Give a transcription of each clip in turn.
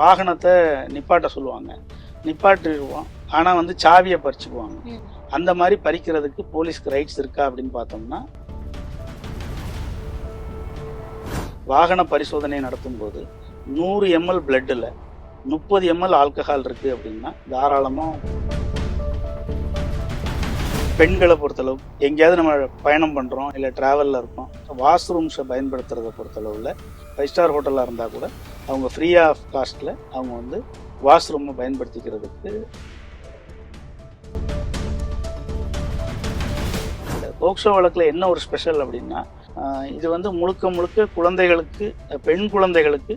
வாகனத்தை நிப்பாட்ட சொல்லுவாங்க, நிப்பாட்டிடுவோம். ஆனால் வந்து சாவியை பறிச்சுக்குவாங்க. அந்த மாதிரி பறிக்கிறதுக்கு போலீஸ்க்கு ரைட்ஸ் இருக்கா அப்படின்னு பார்த்தோம்னா, வாகன பரிசோதனை நடத்தும் போது 100 ml பிளட்டில் 30 ml ஆல்கஹால் இருக்குது அப்படின்னா தாராளமாக பெண்களை பொறுத்தளவு எங்கேயாவது நம்ம பயணம் பண்ணுறோம் இல்லை ட்ராவலில் இருக்கோம், வாஷ்ரூம்ஸை பயன்படுத்துறதை பொறுத்தளவில் 5 ஸ்டார் ஹோட்டலாக இருந்தால் கூட அவங்க ஃப்ரீ ஆஃப் காஸ்ட்டில் அவங்க வந்து வாஷ்ரூமை பயன்படுத்திக்கிறதுக்கு. போக்சோ வழக்கில் என்ன ஒரு ஸ்பெஷல் அப்படின்னா, இது வந்து முழுக்க முழுக்க குழந்தைகளுக்கு, பெண் குழந்தைகளுக்கு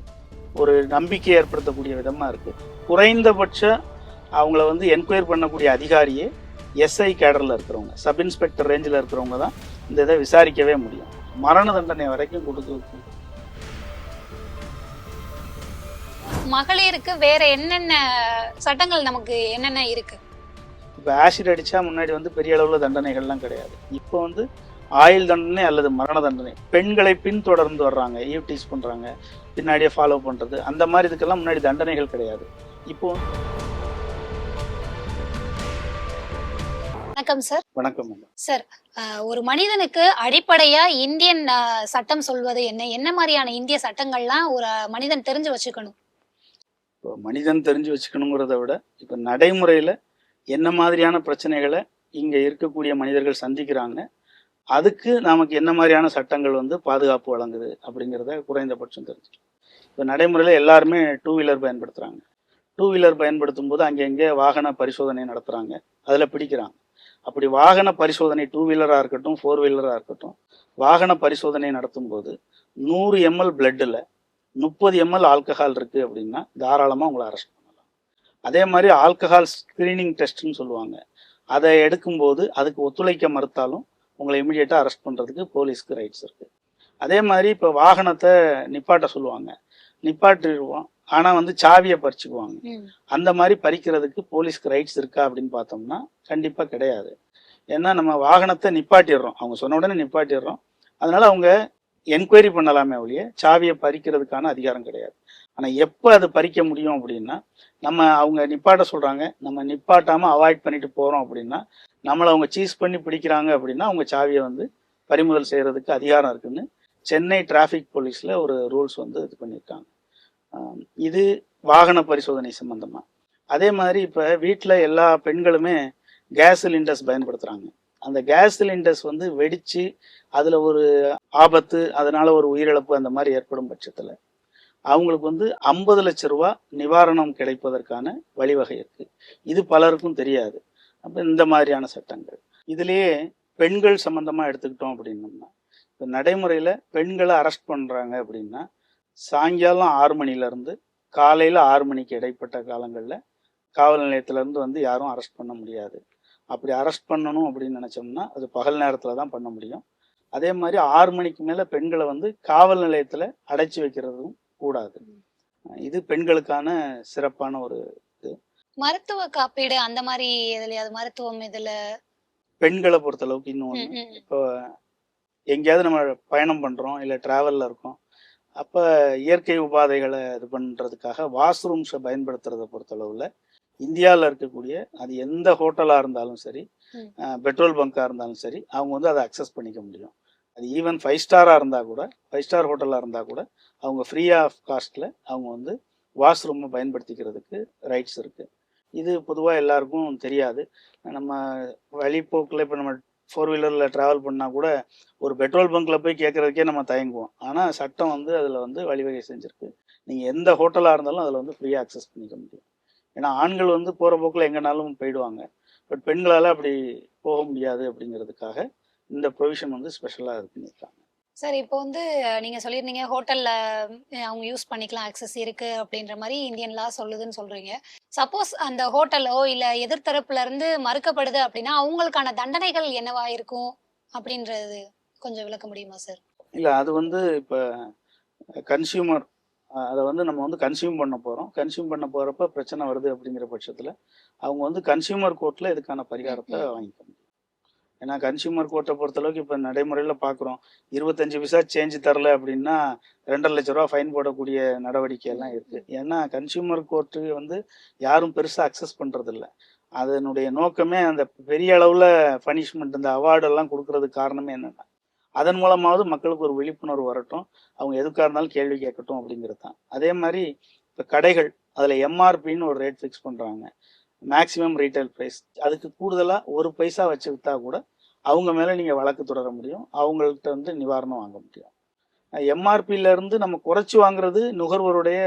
ஒரு நம்பிக்கை ஏற்படுத்தக்கூடிய விதமாக இருக்குது. குறைந்தபட்ச அவங்கள வந்து என்கொயரி பண்ணக்கூடிய அதிகாரியே எஸ்ஐ கேடரில் இருக்கிறவங்க, சப் இன்ஸ்பெக்டர் ரேஞ்சில் இருக்கிறவங்க தான் இந்த இதை விசாரிக்கவே முடியும். மரண தண்டனை வரைக்கும் கொடுத்து. மகளிருக்கு வேற என்னென்ன சட்டங்கள் நமக்கு என்னென்ன இருக்கு? இப்போ ஆசிட் அடித்தா முன்னாடி வந்து பெரிய அளவில் தண்டனைகள்லாம் கிடையாது. இப்போ வந்து ஆயுள் தண்டனை அல்லது மரண தண்டனை. பெண்களை பின்தொடர்ந்து வர்றாங்க, ஈவ்டீஸ் பண்ணுறாங்க, பின்னாடியே ஃபாலோ பண்ணுறது, அந்த மாதிரி இதுக்கெல்லாம் முன்னாடி தண்டனைகள் கிடையாது. இப்போ வணக்கம் சார். வணக்கம் சார். ஒரு மனிதனுக்கு அடிப்படையா இந்தியன் சட்டம் சொல்வது என்ன மாதிரியான இந்திய சட்டங்கள்லாம் ஒரு மனிதன் தெரிஞ்சு வச்சுக்கணும்? இப்போ மனிதன் தெரிஞ்சு வச்சுக்கணுங்கிறத விட இப்போ நடைமுறையில் என்ன மாதிரியான பிரச்சனைகளை இங்கே இருக்கக்கூடிய மனிதர்கள் சந்திக்கிறாங்க, அதுக்கு நமக்கு என்ன மாதிரியான சட்டங்கள் வந்து பாதுகாப்பு வழங்குது அப்படிங்கிறத குறைந்தபட்சம் தெரிஞ்சுக்கலாம். இப்போ நடைமுறையில் எல்லாருமே 2 வீலர் பயன்படுத்துகிறாங்க. 2 வீலர் பயன்படுத்தும் போது அங்கே வாகன பரிசோதனை நடத்துகிறாங்க, அதில் பிடிக்கிறாங்க. அப்படி வாகன பரிசோதனை 2 வீலராக இருக்கட்டும் 4 வீலராக இருக்கட்டும், வாகன பரிசோதனை நடத்தும் போது 100 ml பிளட்டில் 30 ml ஆல்கஹால் இருக்குது அப்படின்னா தாராளமாக உங்களை அரெஸ்ட் பண்ணலாம். அதே மாதிரி ஆல்கஹால் ஸ்க்ரீனிங் டெஸ்ட்னு சொல்லுவாங்க, அதை எடுக்கும்போது அதுக்கு ஒத்துழைக்க மறுத்தாலும் உங்களை இமீடியட்டாக அரெஸ்ட் பண்ணுறதுக்கு போலீஸ்க்கு ரைட்ஸ் இருக்குது. அதே மாதிரி இப்போ வாகனத்தை நிப்பாட்ட சொல்லுவாங்க, நிப்பாட்டிடுவோம். ஆனால் வந்து சாவியை பறிச்சுக்குவாங்க. அந்த மாதிரி பறிக்கிறதுக்கு போலீஸ்க்கு ரைட்ஸ் இருக்கா அப்படின்னு பார்த்தோம்னா கண்டிப்பாக கிடையாது. ஏன்னா நம்ம வாகனத்தை நிப்பாட்டிடுறோம், அவங்க சொன்ன உடனே நிப்பாட்டிடுறோம். அதனால அவங்க என்கொயரி பண்ணலாமே ஒழிய சாவியை பறிக்கிறதுக்கான அதிகாரம் கிடையாது. ஆனால் எப்போ அது பறிக்க முடியும் அப்படின்னா, அவங்க நிப்பாட்ட சொல்கிறாங்க, நம்ம நிப்பாட்டாமல் அவாய்ட் பண்ணிட்டு போகிறோம் அப்படின்னா, நம்மளை அவங்க சீஸ் பண்ணி பிடிக்கிறாங்க அப்படின்னா அவங்க சாவியை வந்து பறிமுதல் செய்கிறதுக்கு அதிகாரம் இருக்குன்னு சென்னை டிராஃபிக் போலீஸில் ஒரு ரூல்ஸ் வந்து இது பண்ணியிருக்காங்க. இது வாகன பரிசோதனை சம்பந்தமா. அதே மாதிரி இப்போ வீட்டில் எல்லா பெண்களுமே கேஸ் சிலிண்டர்ஸ் பயன்படுத்துகிறாங்க. அந்த கேஸ் சிலிண்டர்ஸ் வந்து வெடித்து அதில் ஒரு ஆபத்து, அதனால ஒரு உயிரிழப்பு அந்த மாதிரி ஏற்படும் பட்சத்தில் அவங்களுக்கு வந்து 50 லட்ச ரூபா நிவாரணம் கிடைப்பதற்கான வழிவகை இருக்குது. இது பலருக்கும் தெரியாது. அப்போ இந்த மாதிரியான சட்டங்கள் இதுலேயே பெண்கள் சம்பந்தமாக எடுத்துக்கிட்டோம் அப்படின்னோம்னா, இப்போ நடைமுறையில் பெண்களை அரெஸ்ட் பண்ணுறாங்க அப்படின்னா சாயங்காலம் 6 மணிலேருந்து காலையில் 6 மணிக்கு இடைப்பட்ட காலங்களில் காவல் நிலையத்திலேருந்து வந்து யாரும் அரெஸ்ட் பண்ண முடியாது. அப்படி அரெஸ்ட் பண்ணணும் அப்படின்னு நினச்சோம்னா அது பகல் நேரத்தில் தான் பண்ண முடியும். அதே மாதிரி 6 மணிக்கு மேலே பெண்களை வந்து காவல் நிலையத்தில் அடைச்சி வைக்கிறதும் கூடாது. இது பெண்களுக்கான சிறப்பான ஒரு இது. மருத்துவ காப்பீடு அந்த மாதிரி எதுலையாவது மருத்துவம் இதில் பெண்களை பொறுத்தளவுக்கு இன்னொன்று, இப்போ எங்கேயாவது நம்ம பயணம் பண்ணுறோம் இல்லை ட்ராவலில் இருக்கோம், அப்போ இயற்கை உபாதைகளை இது பண்ணுறதுக்காக வாஷ்ரூம்ஸை பயன்படுத்துறதை பொறுத்தளவில் இந்தியாவில் இருக்கக்கூடிய அது எந்த ஹோட்டலாக இருந்தாலும் சரி, பெட்ரோல் பங்காக இருந்தாலும் சரி, அவங்க வந்து அதை அக்சஸ் பண்ணிக்க முடியும். அது ஈவன் 5 ஸ்டாராக இருந்தால் கூட, 5 ஸ்டார் ஹோட்டலாக இருந்தால் கூட அவங்க ஃப்ரீ ஆஃப் காஸ்ட்டில் அவங்க வந்து வாஷ்ரூமை பயன்படுத்திக்கிறதுக்கு ரைட்ஸ் இருக்குது. இது பொதுவாக எல்லாருக்கும் தெரியாது. நம்ம வழிப்போக்கில் இப்போ நம்ம 4 வீலரில் ட்ராவல் பண்ணால் கூட ஒரு பெட்ரோல் பங்க்கில் போய் கேட்குறதுக்கே நம்ம தயங்குவோம். ஆனால் சட்டம் வந்து அதில் வந்து வழிவகை செஞ்சுருக்கு. நீங்கள் எந்த ஹோட்டலாக இருந்தாலும் அதில் வந்து ஃப்ரீயாக அக்சஸ் பண்ணிக்க முடியும். ஏன்னா ஆண்கள் வந்து போகிற போக்கில் எங்கேனாலும் போயிடுவாங்க, பட் பெண்களால் அப்படி போக முடியாது. அப்படிங்கிறதுக்காக இந்த ப்ரொவிஷன் வந்து ஸ்பெஷலாக இது பண்ணியிருக்காங்க. சார், இப்போ வந்து நீங்க சொல்லியிருந்தீங்க ஹோட்டல்ல அவங்க யூஸ் பண்ணிக்கலாம், ஆக்சஸ் இருக்கு அப்படின்ற மாதிரி இந்தியன் லா சொல்லுதுன்னு சொல்றீங்க. சப்போஸ் அந்த ஹோட்டலோ இல்ல எதிர்த்தரப்புல இருந்து மறுக்கப்படுது அப்படின்னா அவங்களுக்கான தண்டனைகள் என்னவா இருக்கும் அப்படின்றது கொஞ்சம் விளக்க முடியுமா சார்? இல்லை, அது வந்து இப்போ கன்சியூமர் அதை வந்து நம்ம வந்து கன்சியூம் பண்ண போகிறோம். கன்சியூம் பண்ண போகிறப்ப பிரச்சனை வருது அப்படிங்கிற பட்சத்தில் அவங்க வந்து கன்சியூமர் கோர்ட்டில் இதுக்கான பரிகாரத்தை வாங்கிக்க முடியும். ஏன்னா கன்சியூமர் கோர்ட்டை பொறுத்தளவுக்கு இப்போ நடைமுறையில் பார்க்குறோம், 25 பைசா சேஞ்ச் தரல அப்படின்னா 2,50,000 ஃபைன் போடக்கூடிய நடவடிக்கை எல்லாம் இருக்குது. ஏன்னா கன்சியூமர் கோர்ட்டு வந்து யாரும் பெருசாக அக்சஸ் பண்ணுறதில்ல. அதனுடைய நோக்கமே அந்த பெரிய அளவில் பனிஷ்மெண்ட், இந்த அவார்டெல்லாம் கொடுக்கறதுக்கு காரணமே என்னென்னா அதன் மூலமாவது மக்களுக்கு ஒரு விழிப்புணர்வு வரட்டும், அவங்க எதுக்காக இருந்தாலும் கேள்வி கேட்கட்டும் அப்படிங்கிறது தான். அதே மாதிரி இப்போ கடைகள் அதில் எம்ஆர்பின்னு ஒரு ரேட் ஃபிக்ஸ் பண்ணுறாங்க, மேக்ஸிமம் ரீட்டைல் ப்ரைஸ். அதுக்கு கூடுதலாக ஒரு பைசா வச்சு விற்றா கூட அவங்க மேலே நீங்கள் வழக்கு தொடர முடியும், அவங்கள்ட்ட வந்து நிவாரணம் வாங்க முடியும். எம்ஆர்பியிலேருந்து நம்ம குறைச்சி வாங்குறது நுகர்வோருடைய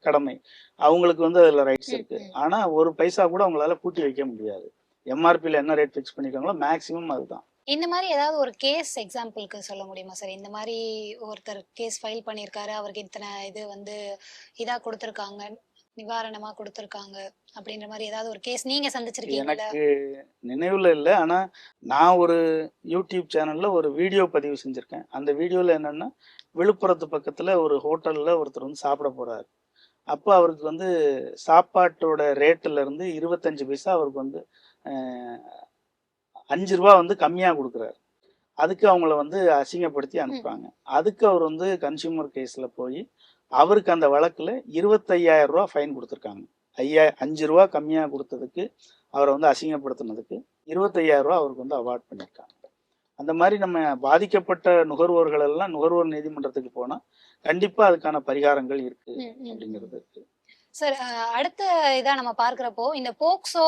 கடமை, அவங்களுக்கு வந்து அதில் ரைட்ஸ் இருக்குது. ஆனால் ஒரு பைசா கூட அவங்களால கூட்டி வைக்க முடியாது. எம்ஆர்பியில் என்ன ரேட் ஃபிக்ஸ் பண்ணியிருக்காங்களோ மேக்ஸிமம் அதுதான். இந்த மாதிரி ஏதாவது ஒரு கேஸ் எக்ஸாம்பிளுக்கு சொல்ல முடியுமா சார்? இந்த மாதிரி ஒருத்தர் கேஸ் ஃபைல் பண்ணியிருக்காரு, அவருக்கு இத்தனை இது வந்து இதா கொடுத்துருக்காங்க, நிவாரணமா கொடுத்துருக்காங்க அப்படின்ற மாதிரி ஏதாவது ஒரு கேஸ் நீங்க சந்திச்சிருக்கீங்களா? எனக்கு நினைவுல இல்லை, ஆனால் நான் ஒரு யூடியூப் சேனலில் ஒரு வீடியோ பதிவு செஞ்சுருக்கேன். அந்த வீடியோவில் என்னென்னா, விழுப்புரத்து பக்கத்தில் ஒரு ஹோட்டலில் ஒருத்தர் வந்து சாப்பிட போகிறாரு. அப்போ அவருக்கு வந்து சாப்பாட்டோட ரேட்டிலேருந்து 25 பைசா அவருக்கு வந்து 5 ரூபா வந்து கம்மியாக கொடுக்குறாரு. அதுக்கு அவங்கள வந்து அசிங்கப்படுத்தி அனுப்புகிறாங்க. அதுக்கு அவர் வந்து கன்சியூமர் கேஸில் போய் அவருக்கு அந்த வழக்கில் 25,000 ரூபா ஃபைன் கொடுத்துருக்காங்க. 5 ரூபா கம்மியாக கொடுத்ததுக்கு, அவரை வந்து அசிங்கப்படுத்தினதுக்கு 25,000 ரூபா அவருக்கு வந்து அவார்ட் பண்ணியிருக்காங்க. அந்த மாதிரி நம்ம பாதிக்கப்பட்ட நுகர்வோர்கள் எல்லாம் நுகர்வோர் நீதிமன்றத்துக்கு போனால் கண்டிப்பாக அதுக்கான பரிகாரங்கள் இருக்கு அப்படிங்கிறது இருக்கு. சார், அடுத்த இதா நம்ம பார்க்கிறப்போ இந்த போக்சோ,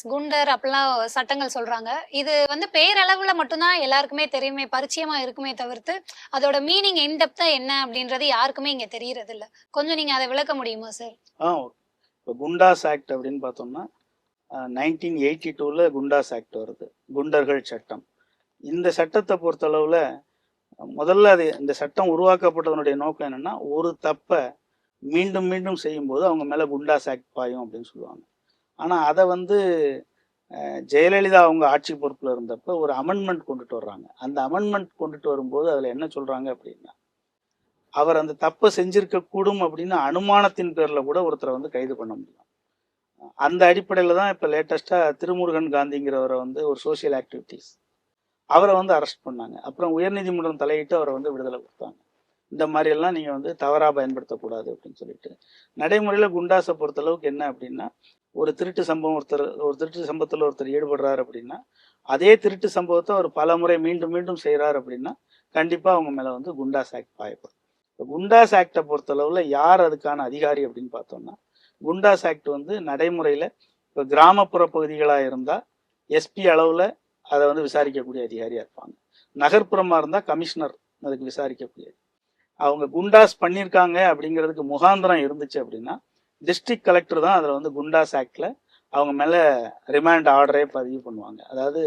குண்டர் அப்படிலாம் சட்டங்கள் சொல்றாங்க. இது வந்து பேரளவுல மட்டும்தான் எல்லாருக்குமே தெரியுமே, பரிச்சயமா இருக்குமே தவிர்த்து அதோட மீனிங் இன்டெப்தா என்ன அப்படின்றது யாருக்குமே இங்க தெரியறது இல்ல. கொஞ்சம் நீங்க அதை விளக்க முடியுமா சார்? இப்போ குண்டாஸ் ஆக்ட் அப்படின்னு பார்த்தோம்னா 1982ல் குண்டாஸ் ஆக்ட் வருது, குண்டர்கள் சட்டம். இந்த சட்டத்தை பொறுத்தளவுல முதல்ல இந்த சட்டம் உருவாக்கப்பட்டதனுடைய நோக்கம் என்னன்னா, ஒரு தப்பை மீண்டும் மீண்டும் செய்யும்போது அவங்க மேலே குண்டாஸ் ஆக்ட் பாயும் அப்படின்னு சொல்லுவாங்க. ஆனால் அதை வந்து ஜெயலலிதா அவங்க ஆட்சி பொறுப்பில் இருந்தப்போ ஒரு அமெண்ட்மெண்ட் கொண்டுட்டு வர்றாங்க. அந்த அமெண்ட்மெண்ட் கொண்டுட்டு வரும்போது அதில் என்ன சொல்கிறாங்க அப்படின்னா, அவர் அந்த தப்பை செஞ்சிருக்க கூடும் அப்படின்னு அனுமானத்தின் பேரில் கூட ஒருத்தரை வந்து கைது பண்ண முடியும். அந்த அடிப்படையில் தான் இப்போ லேட்டஸ்ட்டாக திருமுருகன் காந்திங்கிறவரை வந்து ஒரு சோசியல் ஆக்டிவிட்டீஸ் அவரை வந்து அரெஸ்ட் பண்ணாங்க. அப்புறம் உயர்நீதிமன்றம் தலையிட்டு அவரை வந்து விடுதலை கொடுத்தாங்க. இந்த மாதிரியெல்லாம் நீங்கள் வந்து தவறாக பயன்படுத்தக்கூடாது அப்படின்னு சொல்லிட்டு. நடைமுறையில் குண்டாஸை பொறுத்தளவுக்கு என்ன அப்படின்னா, ஒரு திருட்டு சம்பவத்தில் ஒருத்தர் ஈடுபடுறாரு அப்படின்னா, அதே திருட்டு சம்பவத்தை அவர் பல முறை மீண்டும் மீண்டும் செய்கிறார் அப்படின்னா கண்டிப்பாக அவங்க மேலே வந்து குண்டாஸ் ஆக்ட் பாயப்படும். இப்போ குண்டாஸ் ஆக்டை பொறுத்தளவில் யார் அதுக்கான அதிகாரி அப்படின்னு பார்த்தோம்னா, குண்டாஸ் ஆக்ட் வந்து நடைமுறையில் இப்போ கிராமப்புற பகுதிகளாக இருந்தால் எஸ்பி அளவில் அதை வந்து விசாரிக்கக்கூடிய அதிகாரியாக இருப்பாங்க. நகர்ப்புறமாக இருந்தால் கமிஷனர் அதுக்கு விசாரிக்கக்கூடியது. அவங்க குண்டாஸ் பண்ணியிருக்காங்க அப்படிங்கிறதுக்கு முகாந்திரம் இருந்துச்சு அப்படின்னா டிஸ்ட்ரிக்ட் கலெக்டர் தான் அதில் வந்து குண்டாஸ் ஆக்டில் அவங்க மேலே ரிமாண்ட் ஆர்டரே பதிவு பண்ணுவாங்க. அதாவது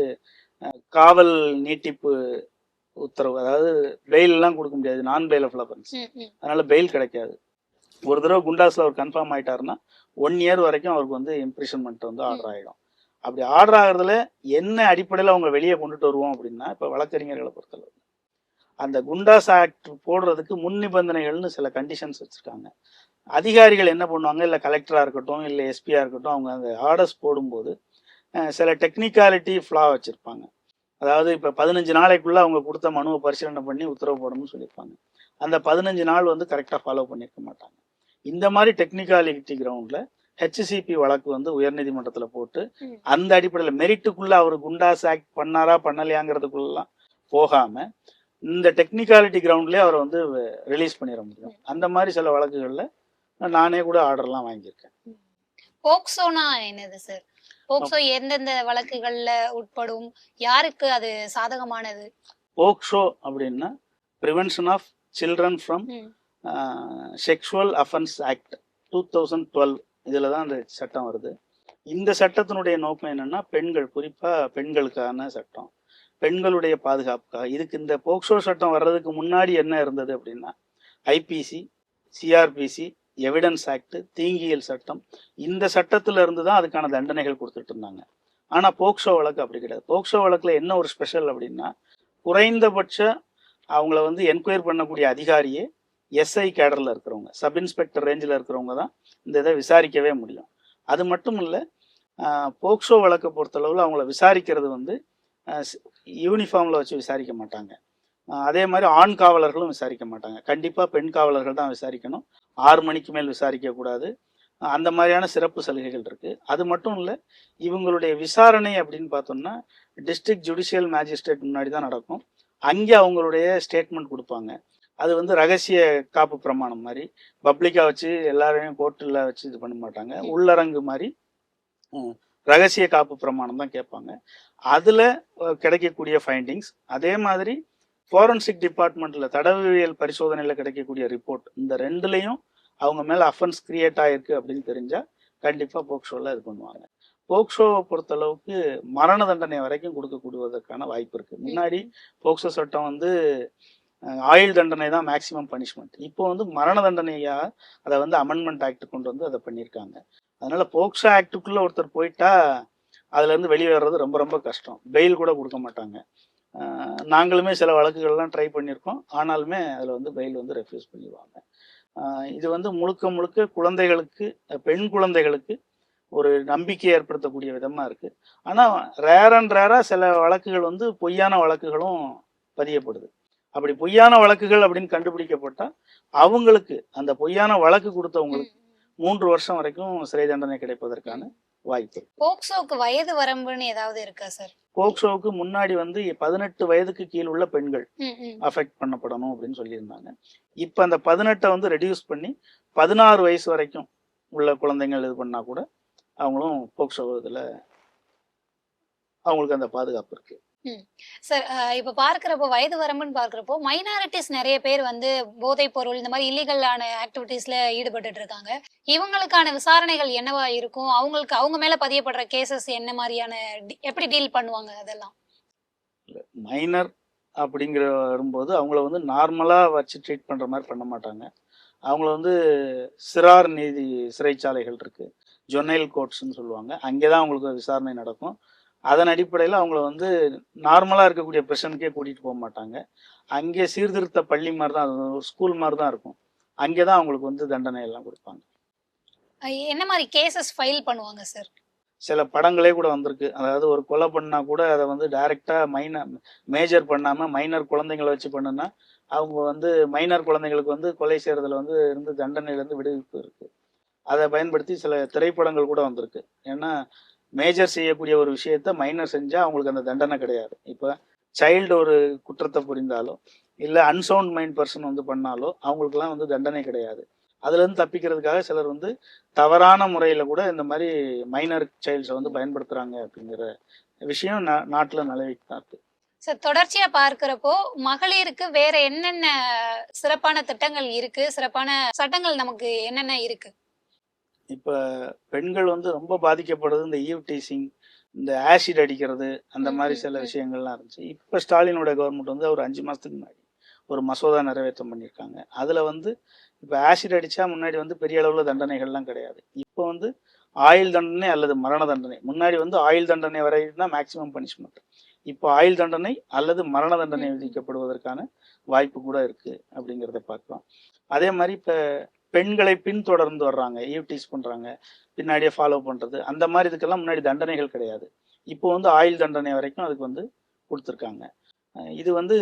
காவல் நீட்டிப்பு உத்தரவு, அதாவது பெயிலெலாம் கொடுக்க முடியாது, நான் பெயிலபிள் அஃபென்ஸ், அதனால பெயில் கிடைக்காது. ஒரு தடவை குண்டாஸில் அவர் கன்ஃபார்ம் ஆகிட்டாருன்னா 1 இயர் வரைக்கும் அவருக்கு வந்து இம்ப்ரிஷன்மெண்ட் வந்து ஆர்டர் ஆகிடும். அப்படி ஆர்டர் ஆகிறதுல என்ன அடிப்படையில் அவங்க வெளியே கொண்டுட்டு வருவோம் அப்படின்னா, இப்போ வழக்கறிஞர்களை பொறுத்தளவு அந்த குண்டாஸ் ஆக்ட் போடுறதுக்கு முன் நிபந்தனைகள்னு சில கண்டிஷன்ஸ் வச்சுருக்காங்க. அதிகாரிகள் என்ன பண்ணுவாங்க, இல்லை கலெக்டராக இருக்கட்டும் இல்லை எஸ்பியாக இருக்கட்டும், அவங்க அந்த ஆர்டர்ஸ் போடும்போது சில டெக்னிக்காலிட்டி ஃப்ளா வச்சுருப்பாங்க. அதாவது இப்போ 15 நாளைக்குள்ளே அவங்க கொடுத்த மனுவை பரிசீலனை பண்ணி உத்தரவு போடணும்னு சொல்லியிருப்பாங்க. அந்த 15 நாள் வந்து கரெக்டாக ஃபாலோ பண்ணியிருக்க மாட்டாங்க. இந்த மாதிரி டெக்னிக்காலிட்டி கிரவுண்டில் ஹெச்சிசிபி வழக்கு வந்து உயர்நீதிமன்றத்தில் போட்டு அந்த அடிப்படையில் மெரிட்டுக்குள்ளே அவர் குண்டாஸ் ஆக்ட் பண்ணாரா பண்ணலையாங்கிறதுக்குள்ளலாம் போகாமல் இந்த டெக்னிக்காலிட்டி கிரவுண்ட்லேயே அவரை வந்து ரிலீஸ் பண்ணிட முடியும். அந்த மாதிரி சில வழக்குகளில் நானே கூட ஆர்டர்லாம் வாங்கியிருக்கேன். போக்சோனா என்னது சார்? போக்சோ எந்தெந்த வழக்குகள்ல உட்படும், யாருக்கு அது சாதகமானது? போக்சோ அப்படின்னா prevention of children from sexual offence act 2012, இதில் தான் அந்த சட்டம் வருது. இந்த சட்டத்தினுடைய நோக்கம் என்னென்னா, பெண்கள், குறிப்பாக பெண்களுக்கான சட்டம், பெண்களுடைய பாதுகாப்புக்காக. இதுக்கு இந்த போக்சோ சட்டம் வர்றதுக்கு முன்னாடி என்ன இருந்தது அப்படின்னா, ஐபிசி, சிஆர்பிசி, எவிடன்ஸ் ஆக்ட், தீங்கியல் சட்டம், இந்த சட்டத்தில் இருந்து தான் அதுக்கான தண்டனைகள் கொடுத்துட்டு இருந்தாங்க. ஆனால் போக்சோ வழக்கு அப்படி கிடையாது. போக்சோ வழக்கில் என்ன ஒரு ஸ்பெஷல் அப்படின்னா, குறைந்தபட்ச அவங்கள வந்து என்கொயர் பண்ணக்கூடிய அதிகாரியே எஸ்ஐ கேடரில் இருக்கிறவங்க, சப் இன்ஸ்பெக்டர் ரேஞ்சில் இருக்கிறவங்க தான் இந்த இதை விசாரிக்கவே முடியும். அது மட்டும் இல்லை, போக்சோ வழக்கை பொறுத்தளவில் அவங்கள விசாரிக்கிறது வந்து யூனிஃபார்மில் வச்சு விசாரிக்க மாட்டாங்க. அதே மாதிரி ஆண் காவலர்களும் விசாரிக்க மாட்டாங்க. கண்டிப்பாக பெண் காவலர்கள் தான் விசாரிக்கணும். 6 மணிக்கு மேல் விசாரிக்கக்கூடாது. அந்த மாதிரியான சிறப்பு சலுகைகள் இருக்குது. அது மட்டும் இல்லை, இவங்களுடைய விசாரணை அப்படின்னு பார்த்தோம்னா டிஸ்ட்ரிக்ட் ஜுடிஷியல் மேஜிஸ்ட்ரேட் முன்னாடி தான் நடக்கும். அங்கே அவங்களுடைய ஸ்டேட்மெண்ட் கொடுப்பாங்க. அது வந்து ரகசிய காப்பு பிரமாணம் மாதிரி பப்ளிக்காக வச்சு எல்லாரையும் கோர்ட்டில் வச்சு இது பண்ண மாட்டாங்க. உள்ளரங்கு மாதிரி ரகசிய காப்பு பிரமாணம் தான் கேட்பாங்க. அதில் கிடைக்கக்கூடிய ஃபைண்டிங்ஸ், அதே மாதிரி ஃபாரன்சிக் டிபார்ட்மெண்ட்டில் தடவியல் பரிசோதனையில் கிடைக்கக்கூடிய ரிப்போர்ட், இந்த ரெண்டுலேயும் அவங்க மேலே அஃபென்ஸ் கிரியேட் ஆகிருக்கு அப்படின்னு தெரிஞ்சால் கண்டிப்பாக போக்சோவில் இது பண்ணுவாங்க. போக்சோவை பொறுத்தளவுக்கு மரண தண்டனை வரைக்கும் கொடுக்கக்கூடுவதற்கான வாய்ப்பு இருக்குது. முன்னாடி போக்சோ சட்டம் வந்து ஆயுள் தண்டனை தான் மேக்சிமம் பனிஷ்மெண்ட். இப்போ வந்து மரண தண்டனையாக அதை வந்து அமெண்ட்மெண்ட் ஆக்ட் கொண்டு வந்து அதை பண்ணியிருக்காங்க. அதனால போக்சோ ஆக்டுக்குள்ளே ஒருத்தர் போயிட்டா அதுலேருந்து வெளியே வர்றது ரொம்ப ரொம்ப கஷ்டம். பெயில் கூட கொடுக்க மாட்டாங்க. நாங்களுமே சில வழக்குகள்லாம் ட்ரை பண்ணியிருக்கோம். ஆனாலுமே அதில் வந்து பெயில் வந்து ரெஃப்யூஸ் பண்ணிடுவாங்க. இது வந்து முழுக்க முழுக்க குழந்தைகளுக்கு, பெண் குழந்தைகளுக்கு ஒரு நம்பிக்கை ஏற்படுத்தக்கூடிய விதமாக இருக்குது. ஆனால் ரேராக சில வழக்குகள் வந்து பொய்யான வழக்குகளும் பதியப்படுது. அப்படி பொய்யான வழக்குகள் அப்படின்னு கண்டுபிடிக்கப்பட்டால் அவங்களுக்கு, அந்த பொய்யான வழக்கு கொடுத்தவங்களுக்கு 3 வருஷம் வரைக்கும் சிறை தண்டனை கிடைப்பதற்கான வாய்ப்பு. போக்சோக்கு வயது வரம்புன்னு ஏதாவது இருக்கா சார்? போக்சோவுக்கு முன்னாடி வந்து 18 வயதுக்கு கீழ் உள்ள பெண்கள் அஃபெக்ட் பண்ணப்படணும் அப்படின்னு சொல்லியிருந்தாங்க. இப்போ அந்த 18 வந்து ரெடியூஸ் பண்ணி 16 வயசு வரைக்கும் உள்ள குழந்தைங்கள் இது பண்ணா கூட அவங்களும் போக்சோ இதில் அவங்களுக்கு அந்த பாதுகாப்பு இருக்கு. சார், இப்ப பார்க்கிறப்போ வயது வரம்புன்னு பார்க்கிறப்போ மைனாரிட்டிஸ் நிறைய பேர் வந்து போதைப் பொருள் இந்த மாதிரி இல்லீகலான ஆக்டிவிட்டீஸ்ல ஈடுபட்டு இருக்காங்க. இவங்களுக்கான விசாரணைகள் என்னவா இருக்கும்? அவங்களுக்கு அவங்க மேல பதியப்படுற கேசஸ் என்ன மாதிரியான எப்படி டீல் பண்ணுவாங்க? அதெல்லாம் மைனர் அப்படிங்கிற வரும்போது அவங்கள வந்து நார்மலாக வச்சு ட்ரீட் பண்ணுற மாதிரி பண்ண மாட்டாங்க. அவங்கள வந்து சிறார் நீதி சிறைச்சாலைகள் இருக்குது, ஜொனைல் கோர்ட்ஸ்ன்னு சொல்லுவாங்க. அங்கே தான் அவங்களுக்கு விசாரணை நடக்கும். அதன் அடிப்படையில் அவங்கள வந்து நார்மலாக இருக்கக்கூடிய பிரச்சனைக்கே கூட்டிகிட்டு போக மாட்டாங்க. அங்கே சீர்திருத்த பள்ளி மாதிரி தான், அது ஒரு ஸ்கூல் மாதிரி தான் இருக்கும். அங்கே தான் அவங்களுக்கு வந்து தண்டனை எல்லாம் கொடுப்பாங்க. என்ன மாதிரி கேசஸ் ஃபைல் பண்ணுவாங்க சார்? சில படங்களே கூட வந்திருக்கு. அதாவது ஒரு கொலை பண்ணா கூட அதை வந்து டைரெக்டாக மேஜர் பண்ணாமல் மைனர் குழந்தைங்களை வச்சு பண்ணுனா அவங்க வந்து மைனர் குழந்தைங்களுக்கு வந்து கொலை செய்கிறதுல வந்து இருந்து தண்டனையிலேருந்து விடுவிப்பு இருக்குது. அதை பயன்படுத்தி சில திரைப்படங்கள் கூட வந்திருக்கு. ஏன்னா மேஜர் செய்யக்கூடிய ஒரு விஷயத்த மைனர் செஞ்சால் அவங்களுக்கு அந்த தண்டனை கிடையாது. இப்போ சைல்டு ஒரு குற்றத்தை புரிந்தாலோ இல்லை அன்சவுண்ட் மைண்ட் பர்சன் வந்து பண்ணாலோ அவங்களுக்குலாம் வந்து தண்டனை கிடையாது. அதுலேருந்து தப்பிக்கிறதுக்காக சிலர் வந்து தவறான முறையில் கூட இந்த மாதிரி மைனர் சைல்ட்ஸை வந்து பயன்படுத்துகிறாங்க அப்படிங்கிற விஷயம் நாட்டில் நிலவிட்டு தான் இருக்கு. சார், தொடர்ச்சியா பார்க்கிறப்போ மகளிருக்கு வேற என்னென்ன சிறப்பான திட்டங்கள் இருக்கு, சிறப்பான சட்டங்கள் நமக்கு என்னென்ன இருக்கு? இப்போ பெண்கள் வந்து ரொம்ப பாதிக்கப்படுறது இந்த ஈவ் டீசிங், இந்த ஆசிட் அடிக்கிறது, அந்த மாதிரி சில விஷயங்கள்லாம் இருந்துச்சு. இப்போ ஸ்டாலினோட கவர்மெண்ட் வந்து ஒரு 5 மாதத்துக்கு முன்னாடி ஒரு மசோதா நிறைவேற்றம் பண்ணியிருக்காங்க. அதில் வந்து இப்போ ஆசிட் அடித்தா முன்னாடி வந்து பெரிய அளவில் தண்டனைகள்லாம் கிடையாது. இப்போ வந்து ஆயுள் தண்டனை அல்லது மரண தண்டனை. முன்னாடி வந்து ஆயுள் தண்டனை வரைக்கும் தான் மேக்சிமம் பனிஷ்மெண்ட். இப்போ ஆயுள் தண்டனை அல்லது மரண தண்டனை விதிக்கப்படுவதற்கான வாய்ப்பு கூட இருக்குது அப்படிங்கிறத பார்க்கலாம். அதே மாதிரி இப்போ பெண்களை பின்தொடர்ந்து வர்றாங்க, ஈவ்டீஸ் பண்ணுறாங்க, பின்னாடியே ஃபாலோ பண்ணுறது, அந்த மாதிரி இதுக்கெல்லாம் முன்னாடி தண்டனைகள் கிடையாது. இப்போ வந்து ஆயுள் தண்டனை வரைக்கும் அதுக்கு வந்து கொடுத்துருக்காங்க. இது வந்து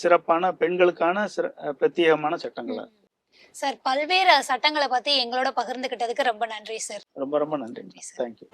சிறப்பான பெண்களுக்கான பிரத்யேகமான சட்டங்களா. சார், பல்வேறு சட்டங்களை பற்றி எங்களோட பகிர்ந்துக்கிட்டதுக்கு ரொம்ப நன்றி சார். ரொம்ப ரொம்ப நன்றி. தேங்க்யூ.